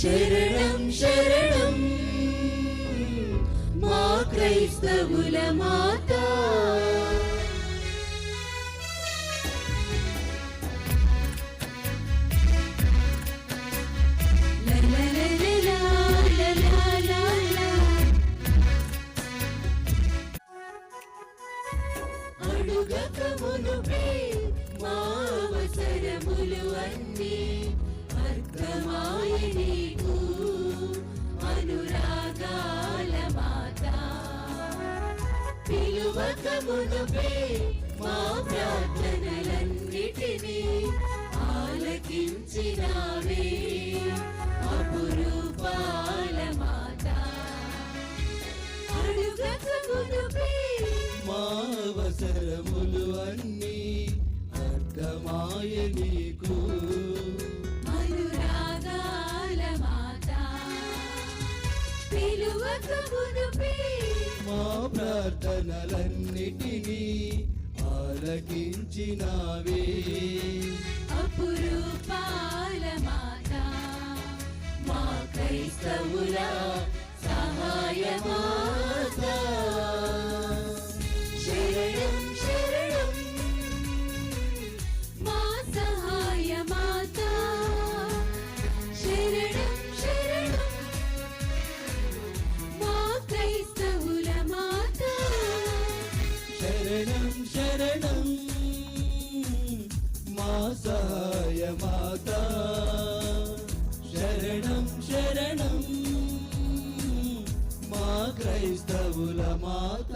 శరణం శరణం మా క్రైస్తవుల మాత. అడుగకమునుపే మా అవసరములు అన్నీ అర్థమాయె నీకు అనురాగాల మాత. పిలువకమునుపే మా ప్రార్థనలన్నిటినీ ఆలకించినావే అపురూపాల మాత. అడుగకమునుపే మా అవసరములు అన్నీ అర్థమాయె నీకు అనురాగాల మాత. పిలువకమునుపే మా ప్రార్థనలన్నిటినీ ఆలకించినావే అపురూపాల మాత. మా క్రైస్తవుల సహాయ మాత. శరణం శరణం మా సహాయ మాత. శరణం శరణం మా క్రైస్తవుల మాత. శరణం శరణం మా సహాయ మాత. శరణం శరణం మా క్రైస్తవుల మాత.